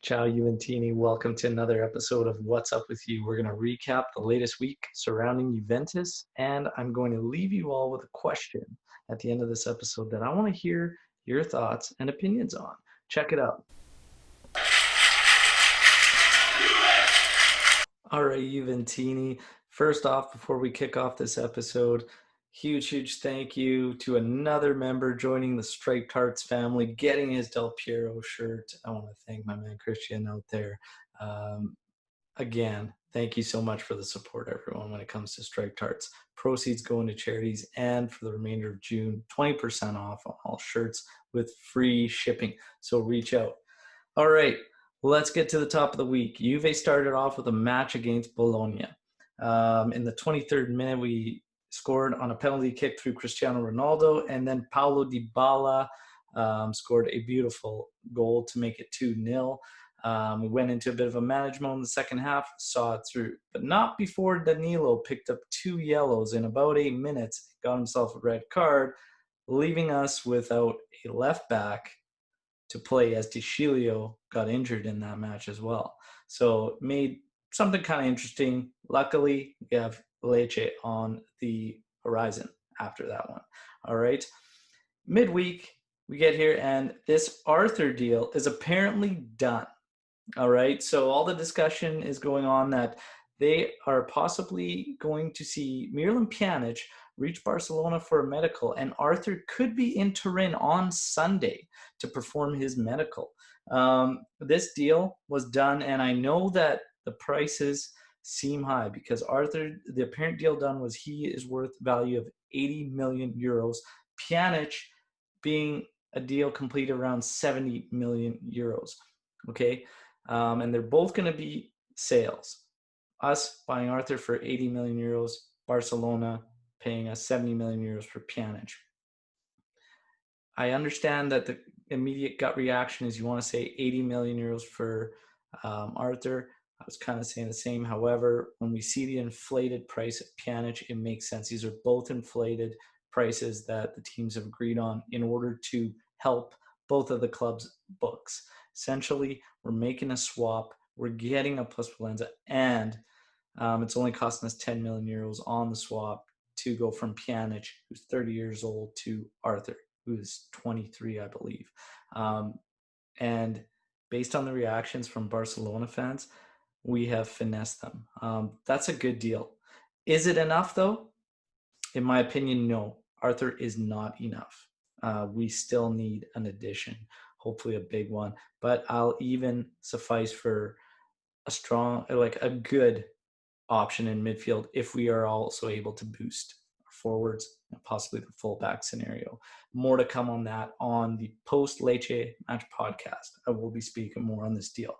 Ciao, Juventini. Welcome to another episode of What's Up With You. We're going to recap the latest week surrounding Juventus, and I'm going to leave you all with a question at the end of this episode that I want to hear your thoughts and opinions on. Check it out. All right, Juventini. First off, before we kick off this episode, huge thank you to another member joining the Striped Hearts family, getting his Del Piero shirt. I want to thank my man Christian out there. Again, thank you so much for the support, everyone, when it comes to Striped Hearts. Proceeds going to charities, and for the remainder of June, 20% off on all shirts with free shipping. So reach out. All right, let's get to the top of the week. Juve started off with a match against Bologna. In the 23rd minute, we scored on a penalty kick through Cristiano Ronaldo, and then Paulo Dybala scored a beautiful goal to make it 2-0. We went into a bit of a management in the second half, saw it through, but not before Danilo picked up 2 yellows in about 8 minutes, got himself a red card, leaving us without a left back to play, as DeCilio got injured in that match as well. So it made something kind of interesting. Luckily, we have Lecce on the horizon after that one. All right. Midweek, we get here, and this Arthur deal is apparently done. All right. So all the discussion is going on that they are possibly going to see Miralem Pjanic reach Barcelona for a medical, and Arthur could be in Turin on Sunday to perform his medical. This deal was done, and I know that the prices seem high because Arthur, the apparent deal done was he is worth value of 80 million euros. Pjanic being a deal complete around 70 million euros. Okay. And they're both going to be sales. Us buying Arthur for 80 million euros, Barcelona paying us 70 million euros for Pjanic. I understand that the immediate gut reaction is you want to say 80 million euros for Arthur. I was kind of saying the same. However, when we see the inflated price of Pjanic, it makes sense. These are both inflated prices that the teams have agreed on in order to help both of the clubs' books. Essentially, we're making a swap. We're getting a plus Valenza, and it's only costing us 10 million euros on the swap to go from Pjanic, who's 30 years old, to Arthur, who's 23, I believe. And based on the reactions from Barcelona fans, we have finessed them. That's a good deal. Is it enough, though? In my opinion, no. Arthur is not enough. We still need an addition, hopefully a big one. But I'll even suffice for a strong, like a good option in midfield if we are also able to boost our forwards and possibly the fullback scenario. More to come on that on the post Lecce match podcast. I will be speaking more on this deal.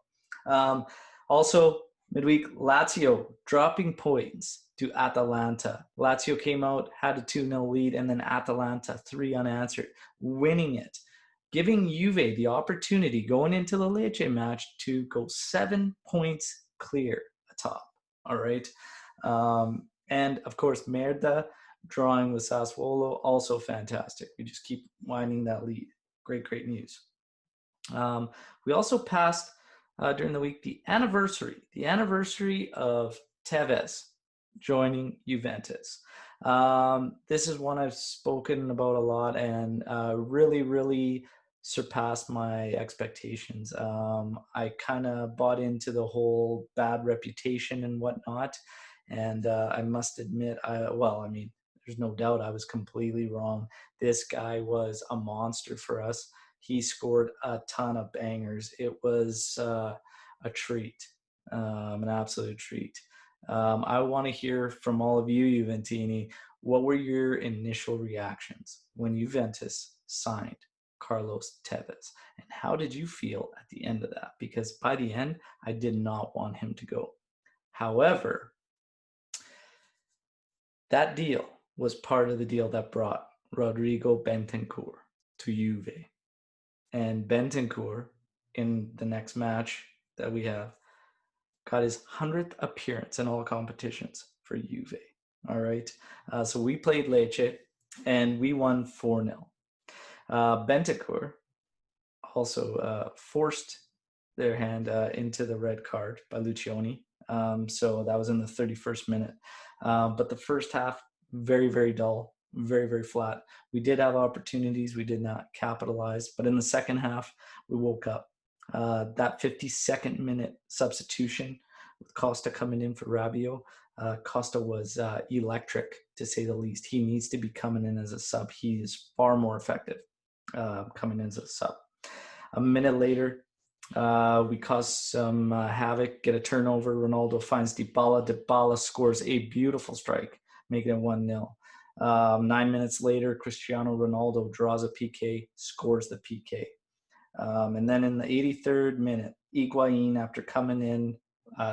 Also, midweek, Lazio dropping points to Atalanta. Lazio came out, had a 2-0 lead, and then Atalanta 3 unanswered, winning it, giving Juve the opportunity going into the Lecce match to go 7 points clear atop. All right. And of course, Merda drawing with Sassuolo, also fantastic. We just keep winding that lead. Great news. We also passed during the week the anniversary of Tevez joining Juventus. This is one I've spoken about a lot and really surpassed my expectations. I kind of bought into the whole bad reputation and whatnot, and I must admit, there's no doubt I was completely wrong. This guy was a monster for us. He scored a ton of bangers. It was a treat, an absolute treat. I want to hear from all of you, Juventini. What were your initial reactions when Juventus signed Carlos Tevez? And how did you feel at the end of that? Because by the end, I did not want him to go. However, that deal was part of the deal that brought Rodrigo Bentancur to Juve. And Bentancur, in the next match that we have, got his 100th appearance in all competitions for Juve. All right. So we played Lecce, and we won 4-0. Bentancur also forced their hand into the red card by Lucioni. So that was in the 31st minute. But the first half, very, very dull, very, very flat. We did have opportunities. We did not capitalize. But in the second half, we woke up. That 52nd minute substitution with Costa coming in for Rabiot. Costa was electric, to say the least. He needs to be coming in as a sub. He is far more effective coming in as a sub. A minute later, we cause some havoc, get a turnover. Ronaldo finds Dybala. Dybala scores a beautiful strike, making it 1-0. 9 minutes later, Cristiano Ronaldo draws a PK, scores the PK. And then in the 83rd minute, Higuain, after coming in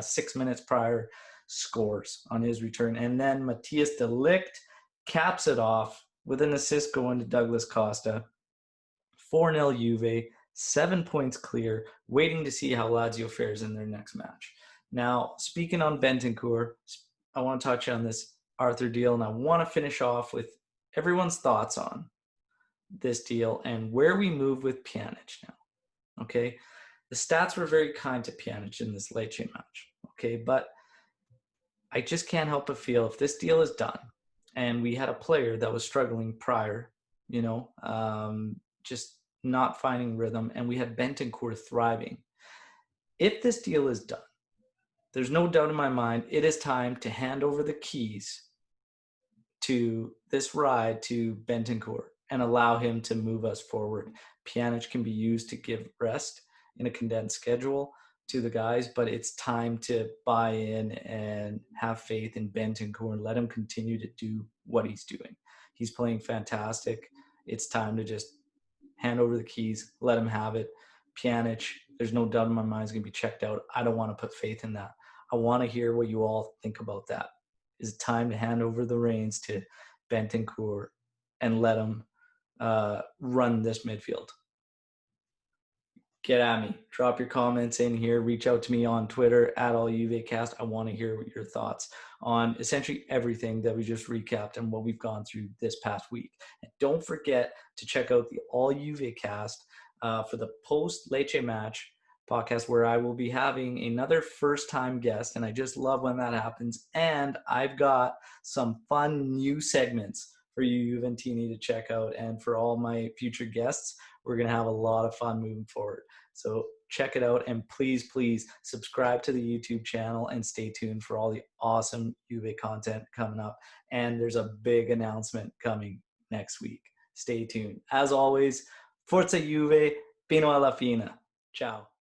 6 minutes prior, scores on his return. And then Matthias de Ligt caps it off with an assist going to Douglas Costa. 4-0 Juve, 7 points clear, waiting to see how Lazio fares in their next match. Now, speaking on Bentancur, I want to touch on this Arthur deal, and I want to finish off with everyone's thoughts on this deal and where we move with Pjanic now. Okay, the stats were very kind to Pjanic in this Lecce match. Okay, but I just can't help but feel if this deal is done, and we had a player that was struggling prior, just not finding rhythm, and we had Bentancur thriving. If this deal is done, there's no doubt in my mind, it is time to hand over the keys to this ride to Bentancur and allow him to move us forward. Pjanic can be used to give rest in a condensed schedule to the guys, but it's time to buy in and have faith in Bentancur and let him continue to do what he's doing. He's playing fantastic. It's time to just hand over the keys, let him have it. Pjanic, there's no doubt in my mind, is going to be checked out. I don't want to put faith in that. I want to hear what you all think about that. Is it time to hand over the reins to Bentancur and let him run this midfield? Get at me. Drop your comments in here. Reach out to me on Twitter @AllJuveCast. I want to hear your thoughts on essentially everything that we just recapped and what we've gone through this past week. And don't forget to check out the All Juve Cast for the post Lecce match podcast, where I will be having another first-time guest, and I just love when that happens. And I've got some fun new segments for you Juventini to check out, and for all my future guests, we're going to have a lot of fun moving forward. So check it out, and please subscribe to the YouTube channel and stay tuned for all the awesome Juve content coming up. And there's a big announcement coming next week. Stay tuned. As always, Forza Juve, fino alla fine. Ciao.